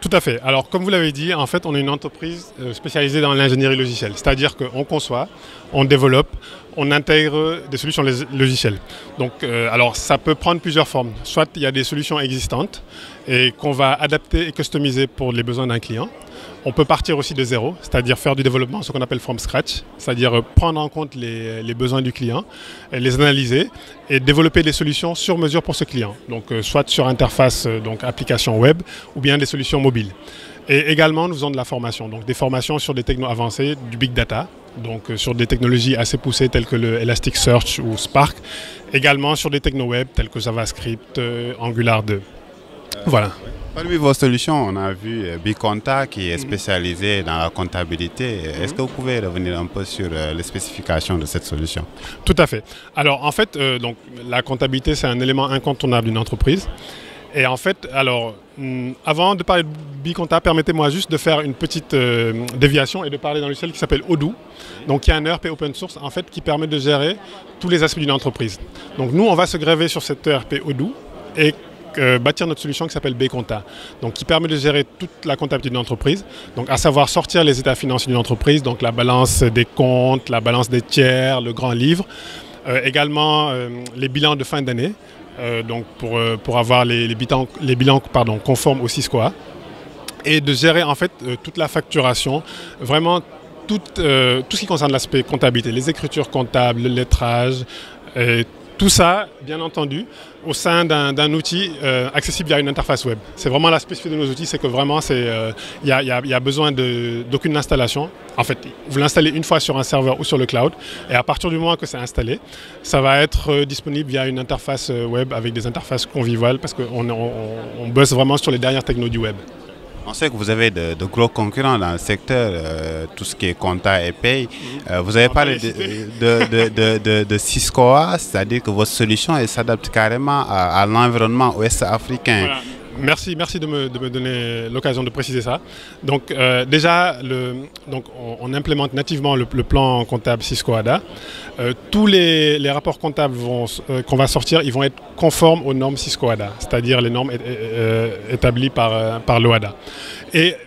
Tout à fait. Alors, comme vous l'avez dit, en fait, on est une entreprise spécialisée dans l'ingénierie logicielle. C'est-à-dire qu'on conçoit, on développe, on intègre des solutions logicielles. Donc, alors, ça peut prendre plusieurs formes. Soit il y a des solutions existantes et qu'on va adapter et customiser pour les besoins d'un client. On peut partir aussi de zéro, c'est-à-dire faire du développement, ce qu'on appelle from scratch, c'est-à-dire prendre en compte les besoins du client, les analyser et développer des solutions sur mesure pour ce client. Donc, soit sur interface, donc application web, ou bien des solutions mobiles. Et également, nous faisons de la formation, donc des formations sur des technos avancés, du big data, donc sur des technologies assez poussées telles que le Elasticsearch ou Spark, également sur des technos web tels que JavaScript, Angular 2. Voilà. Parmi vos solutions, on a vu Biconta qui est spécialisé dans la comptabilité. Est-ce que vous pouvez revenir un peu sur les spécifications de cette solution? Tout à fait. Alors en fait, donc, la comptabilité c'est un élément incontournable d'une entreprise. Et en fait, alors, avant de parler de Biconta, permettez-moi juste de faire une petite déviation et de parler d'un logiciel qui s'appelle Odoo, donc qui est un ERP open source en fait qui permet de gérer tous les aspects d'une entreprise. Donc nous, on va se grever sur cet ERP Odoo et bâtir notre solution qui s'appelle Biconta, donc qui permet de gérer toute la comptabilité d'une entreprise, donc à savoir sortir les états financiers d'une entreprise, donc la balance des comptes, la balance des tiers, le grand livre, également les bilans de fin d'année, donc pour avoir les bilans conformes au SYSCOA, et de gérer en fait toute la facturation, vraiment tout ce qui concerne l'aspect comptabilité, les écritures comptables, le lettrage, tout ça, bien entendu, au sein d'un outil accessible via une interface web. C'est vraiment la spécificité de nos outils, c'est que vraiment, il y a besoin d'aucune installation. En fait, vous l'installez une fois sur un serveur ou sur le cloud, et à partir du moment que c'est installé, ça va être disponible via une interface web avec des interfaces conviviales, parce qu'on bosse vraiment sur les dernières technos du web. On sait que vous avez de gros concurrents dans le secteur, tout ce qui est compta et paye. Vous avez parlé de SYSCOA, c'est-à-dire que votre solution s'adapte carrément à l'environnement ouest africain. Voilà. Merci de me donner l'occasion de préciser ça. Donc déjà, on implémente nativement le plan comptable SYSCOA-DA. Tous les rapports comptables qu'on va sortir, ils vont être conformes aux normes SYSCOA-DA, c'est-à-dire les normes établies par l'OADA.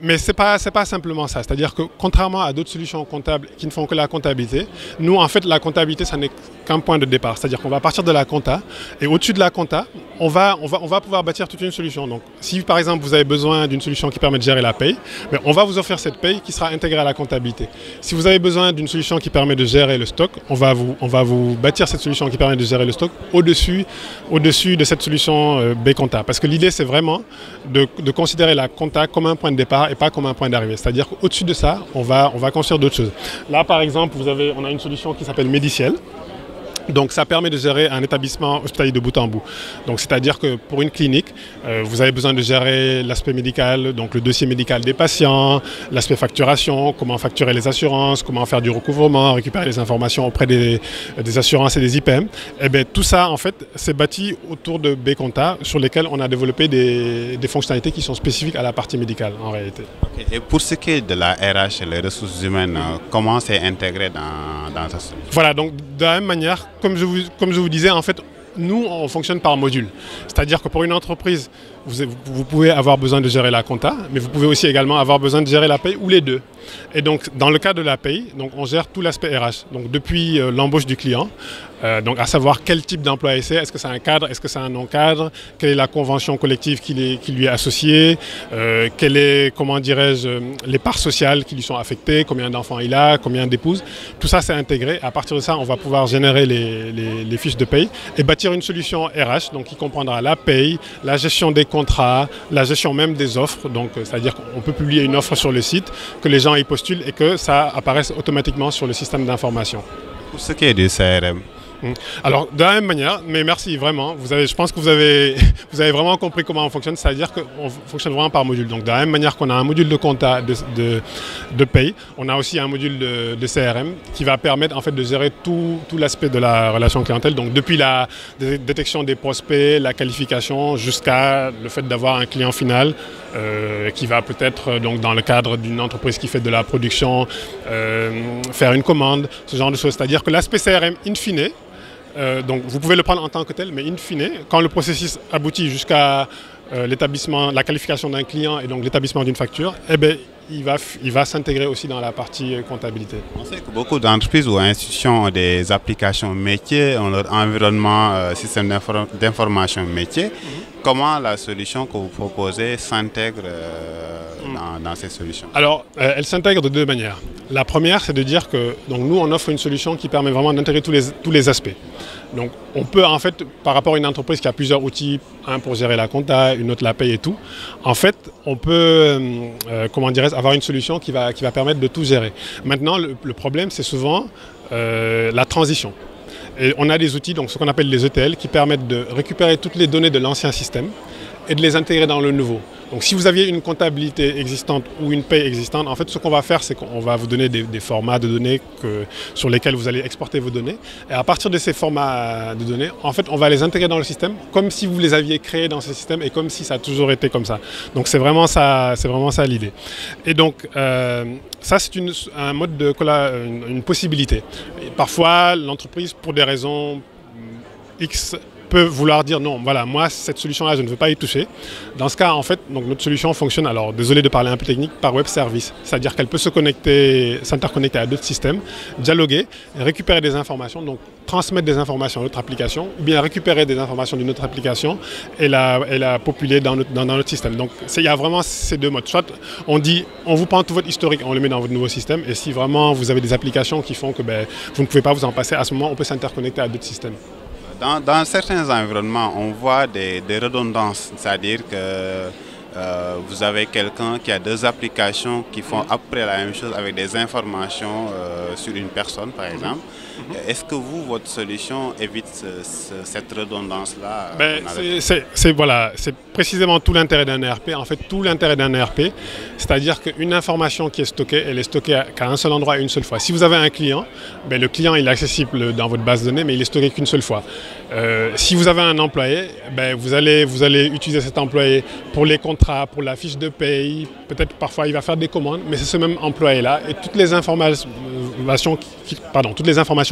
Mais ce n'est pas simplement ça, c'est-à-dire que contrairement à d'autres solutions comptables qui ne font que la comptabilité, nous en fait la comptabilité ça n'est qu'un point de départ, c'est-à-dire qu'on va partir de la compta et au-dessus de la compta, on va pouvoir bâtir toute une solution. Donc si par exemple vous avez besoin d'une solution qui permet de gérer la paye, on va vous offrir cette paye qui sera intégrée à la comptabilité. Si vous avez besoin d'une solution qui permet de gérer le stock, on va vous bâtir cette solution qui permet de gérer le stock au-dessus de cette solution Biconta. Parce que l'idée c'est vraiment de considérer la compta comme un point de départ et pas comme un point d'arrivée. C'est-à-dire qu'au-dessus de ça, on va construire d'autres choses. Là par exemple, on a une solution qui s'appelle Mediciel. Donc ça permet de gérer un établissement hospitalier de bout en bout. Donc c'est-à-dire que pour une clinique, vous avez besoin de gérer l'aspect médical, donc le dossier médical des patients, l'aspect facturation, comment facturer les assurances, comment faire du recouvrement, récupérer les informations auprès des assurances et des IPM. Et bien tout ça en fait c'est bâti autour de Biconta sur lesquels on a développé des fonctionnalités qui sont spécifiques à la partie médicale en réalité. Okay. Et pour ce qui est de la RH et les ressources humaines, comment c'est intégré dans ta solution? Voilà, donc de la même manière, comme je vous disais, en fait, nous, on fonctionne par module. C'est-à-dire que pour une entreprise, vous pouvez avoir besoin de gérer la compta, mais vous pouvez aussi également avoir besoin de gérer la paye ou les deux. Et donc, dans le cas de la paye, donc, on gère tout l'aspect RH. Donc, depuis l'embauche du client, donc à savoir quel type d'employé c'est, est-ce que c'est un cadre, est-ce que c'est un non-cadre, quelle est la convention collective qui lui est associée, quelle est, comment dirais-je, les parts sociales qui lui sont affectées, combien d'enfants il a, combien d'épouses. Tout ça, c'est intégré. À partir de ça, on va pouvoir générer les fiches de paye et bâtir une solution RH, donc qui comprendra la paye, la gestion des contrats, la gestion même des offres. Donc, c'est-à-dire qu'on peut publier une offre sur le site, que les gens y postulent et que ça apparaisse automatiquement sur le système d'information. Pour ce qui est du CRM, alors, de la même manière, mais merci vraiment, je pense que vous avez vraiment compris comment on fonctionne, c'est-à-dire qu'on fonctionne vraiment par module. Donc, de la même manière qu'on a un module de compta de paye, on a aussi un module de CRM qui va permettre en fait de gérer tout l'aspect de la relation clientèle. Donc, depuis la détection des prospects, la qualification, jusqu'à le fait d'avoir un client final qui va peut-être, donc dans le cadre d'une entreprise qui fait de la production, faire une commande, ce genre de choses. C'est-à-dire que l'aspect CRM, in fine, donc vous pouvez le prendre en tant que tel, mais in fine, quand le processus aboutit jusqu'à l'établissement, la qualification d'un client et donc l'établissement d'une facture, eh bien, il va s'intégrer aussi dans la partie comptabilité. On sait que beaucoup d'entreprises ou institutions ont des applications métiers, ont leur environnement système d'information métier. Comment la solution que vous proposez s'intègre dans ces solutions? Alors, elle s'intègre de deux manières. La première, c'est de dire que donc, nous, on offre une solution qui permet vraiment d'intégrer tous les aspects. Donc, on peut, en fait, par rapport à une entreprise qui a plusieurs outils, un pour gérer la compta, une autre la paye et tout, en fait, on peut, comment dirais-je, avoir une solution qui va permettre de tout gérer. Maintenant, le problème, c'est souvent la transition. Et on a des outils, donc ce qu'on appelle les ETL, qui permettent de récupérer toutes les données de l'ancien système et de les intégrer dans le nouveau. Donc si vous aviez une comptabilité existante ou une paye existante, en fait ce qu'on va faire, c'est qu'on va vous donner des formats de données sur lesquels vous allez exporter vos données. Et à partir de ces formats de données, en fait on va les intégrer dans le système comme si vous les aviez créés dans ce système et comme si ça a toujours été comme ça. Donc c'est vraiment ça l'idée. Et donc ça c'est un mode de une possibilité. Et parfois l'entreprise, pour des raisons X, peut vouloir dire non, voilà, moi cette solution-là, je ne veux pas y toucher. Dans ce cas, en fait, donc, notre solution fonctionne, alors désolé de parler un peu technique, par web service. C'est-à-dire qu'elle peut s'interconnecter à d'autres systèmes, dialoguer, récupérer des informations, donc transmettre des informations à notre application, ou bien récupérer des informations d'une autre application et la populer dans notre système. Donc il y a vraiment ces deux modes. Soit on dit, on vous prend tout votre historique, on le met dans votre nouveau système, et si vraiment vous avez des applications qui font que vous ne pouvez pas vous en passer, à ce moment, on peut s'interconnecter à d'autres systèmes. Dans certains environnements, on voit des redondances, c'est-à-dire que vous avez quelqu'un qui a deux applications qui font après la même chose avec des informations sur une personne, par exemple. Est-ce que votre solution évite cette redondance-là? C'est précisément tout l'intérêt d'un ERP. En fait, tout l'intérêt d'un ERP, c'est-à-dire qu'une information qui est stockée, elle est stockée qu'à un seul endroit et une seule fois. Si vous avez un client, le client il est accessible dans votre base de données, mais il est stocké qu'une seule fois. Si vous avez un employé, vous allez utiliser cet employé pour les contrats, pour la fiche de paye, peut-être parfois il va faire des commandes, mais c'est ce même employé-là et toutes les informations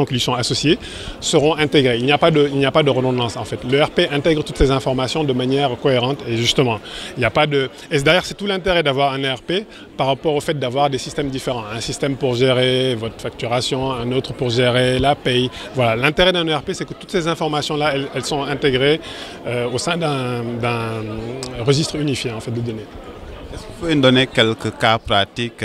qui lui sont associées seront intégrées. Il n'y a pas de redondance en fait. L'ERP intègre toutes ces informations de manière cohérente et justement, il n'y a pas de... Et d'ailleurs, c'est tout l'intérêt d'avoir un ERP par rapport au fait d'avoir des systèmes différents. Un système pour gérer votre facturation, un autre pour gérer la paye. Voilà, l'intérêt d'un ERP, c'est que toutes ces informations-là, elles sont intégrées au sein d'un registre unifié en fait, de données. Est-ce que vous pouvez nous donner quelques cas pratiques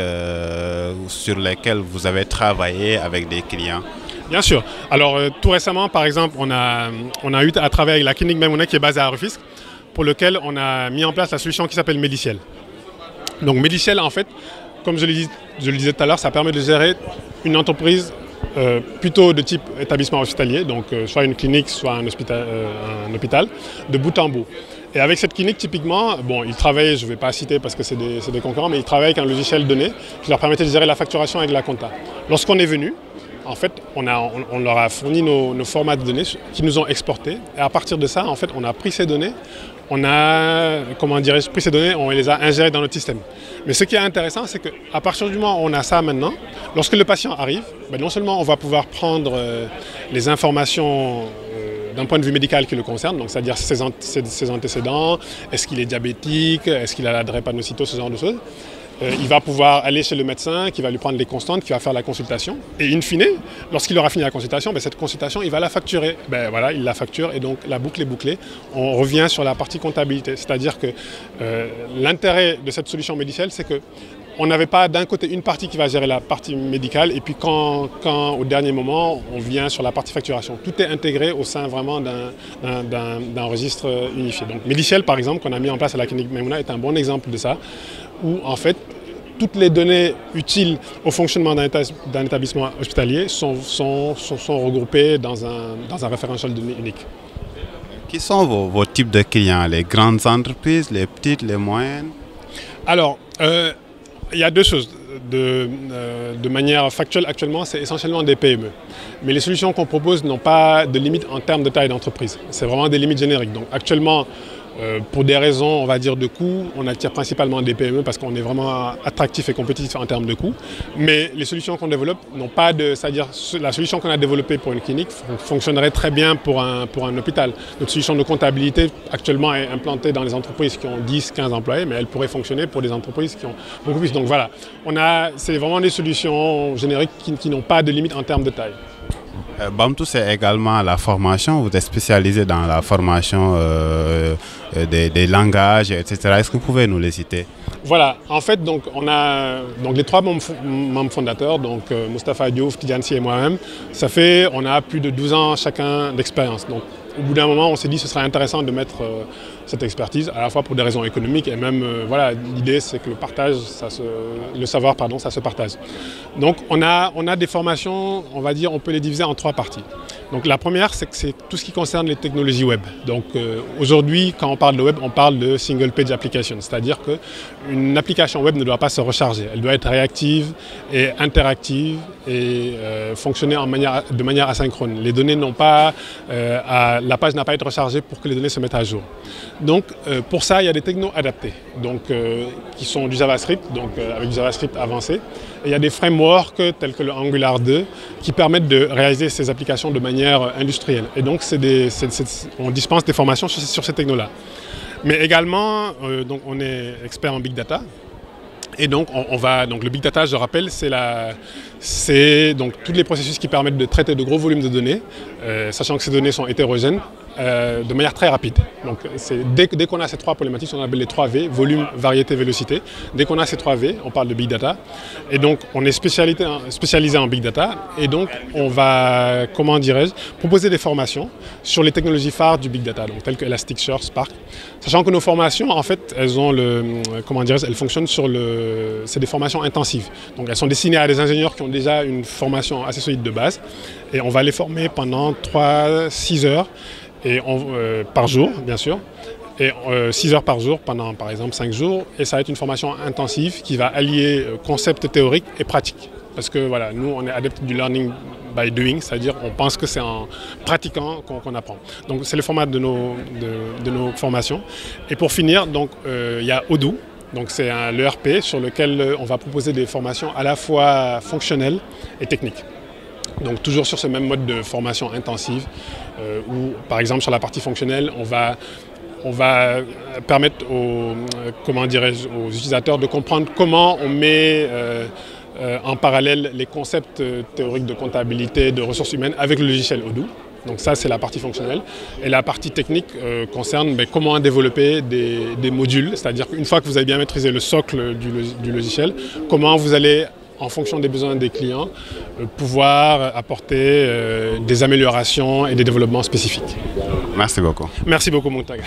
sur lesquels vous avez travaillé avec des clients? Bien sûr. Alors tout récemment, par exemple, on a eu à travailler avec la clinique Maimouna qui est basée à Rufisque, pour lequel on a mis en place la solution qui s'appelle Mediciel. Donc Mediciel, en fait, comme je le disais tout à l'heure, ça permet de gérer une entreprise plutôt de type établissement hospitalier, donc soit une clinique, soit un hôpital, de bout en bout. Et avec cette clinique, typiquement, bon, ils travaillent, je ne vais pas citer parce que c'est des concurrents, mais ils travaillent avec un logiciel donné qui leur permettait de gérer la facturation avec la compta. Lorsqu'on est venu, en fait, on leur a fourni nos formats de données qui nous ont exportés. Et à partir de ça, en fait, on a pris ces données, on les a ingérées dans notre système. Mais ce qui est intéressant, c'est qu'à partir du moment où on a ça maintenant, lorsque le patient arrive, non seulement on va pouvoir prendre les informations d'un point de vue médical qui le concerne, donc c'est-à-dire ses antécédents, est-ce qu'il est diabétique, est-ce qu'il a la drépanocytose, ce genre de choses. Il va pouvoir aller chez le médecin qui va lui prendre les constantes, qui va faire la consultation. Et in fine, lorsqu'il aura fini la consultation, cette consultation, il va la facturer. Voilà, il la facture et donc la boucle est bouclée. On revient sur la partie comptabilité. C'est-à-dire que l'intérêt de cette solution Mediciel, c'est qu'on n'avait pas d'un côté une partie qui va gérer la partie médicale et puis quand au dernier moment, on vient sur la partie facturation. Tout est intégré au sein vraiment d'un registre unifié. Donc Mediciel, par exemple, qu'on a mis en place à la clinique Maimouna, est un bon exemple de ça, où en fait, toutes les données utiles au fonctionnement d'un établissement hospitalier sont regroupées dans un référentiel de données unique. Qui sont vos types de clients? Les grandes entreprises, les petites, les moyennes? Alors, il y a deux choses. De manière factuelle, actuellement, c'est essentiellement des PME. Mais les solutions qu'on propose n'ont pas de limite en termes de taille d'entreprise. C'est vraiment des limites génériques. Donc actuellement, Pour des raisons, on va dire, de coût, on attire principalement des PME parce qu'on est vraiment attractif et compétitif en termes de coût. Mais les solutions qu'on développe n'ont pas de... C'est-à-dire, la solution qu'on a développée pour une clinique fonctionnerait très bien pour un hôpital. Notre solution de comptabilité, actuellement, est implantée dans les entreprises qui ont 10, 15 employés, mais elle pourrait fonctionner pour des entreprises qui ont beaucoup plus. Donc voilà, c'est vraiment des solutions génériques qui n'ont pas de limite en termes de taille. Bamtou, c'est également la formation. Vous êtes spécialisé dans la formation des langages, etc. Est-ce que vous pouvez nous les citer? Voilà, en fait, donc, on a les 3 membres fondateurs, donc Moustapha Diouf, Tidjansi et moi-même. On a plus de 12 ans chacun d'expérience. Donc, au bout d'un moment, on s'est dit que ce serait intéressant de mettre cette expertise, à la fois pour des raisons économiques et même, voilà, l'idée c'est que le savoir, ça se partage. Donc on a des formations, on va dire, on peut les diviser en 3 parties. Donc la première, c'est que c'est tout ce qui concerne les technologies web. Donc aujourd'hui, quand on parle de web, on parle de single page application, c'est-à-dire qu'une application web ne doit pas se recharger, elle doit être réactive et interactive et fonctionner de manière asynchrone. Les données n'ont pas, la page n'a pas à être rechargée pour que les données se mettent à jour. Donc pour ça, il y a des technos adaptés, donc, qui sont du JavaScript, donc avec du JavaScript avancé. Et il y a des frameworks tels que le Angular 2 qui permettent de réaliser ces applications de manière industrielle. Et donc on dispense des formations sur ces technos-là. Mais également, donc on est expert en Big Data. Et donc, donc le Big Data, je rappelle, c'est donc tous les processus qui permettent de traiter de gros volumes de données, sachant que ces données sont hétérogènes, de manière très rapide. Donc, dès qu'on a ces 3 problématiques, on appelle les 3 V, volume, variété, vélocité. Dès qu'on a ces 3 V, on parle de Big Data. Et donc, on est spécialisé en Big Data. Et donc, on va, comment dirais-je, proposer des formations sur les technologies phares du Big Data, donc telles que Elasticsearch, Spark. Sachant que nos formations, en fait, elles fonctionnent sur c'est des formations intensives. Donc, elles sont destinées à des ingénieurs qui ont déjà une formation assez solide de base. Et on va les former pendant 3-6 heures. Par jour, bien sûr, et 6 heures par jour pendant, par exemple, 5 jours. Et ça va être une formation intensive qui va allier concepts théoriques et pratiques. Parce que voilà, nous, on est adeptes du learning by doing, c'est-à-dire on pense que c'est en pratiquant qu'on apprend. Donc c'est le format de nos formations. Et pour finir, donc il y a Odoo. Donc c'est l'ERP sur lequel on va proposer des formations à la fois fonctionnelles et techniques. Donc toujours sur ce même mode de formation intensive, où par exemple sur la partie fonctionnelle, on va permettre aux utilisateurs de comprendre comment on met en parallèle les concepts théoriques de comptabilité, de ressources humaines avec le logiciel Odoo. Donc ça, c'est la partie fonctionnelle. Et la partie technique concerne comment développer des modules, c'est-à-dire qu'une fois que vous avez bien maîtrisé le socle du logiciel, comment vous allez, en fonction des besoins des clients, pouvoir apporter des améliorations et des développements spécifiques. Merci beaucoup. Merci beaucoup, Moutaga.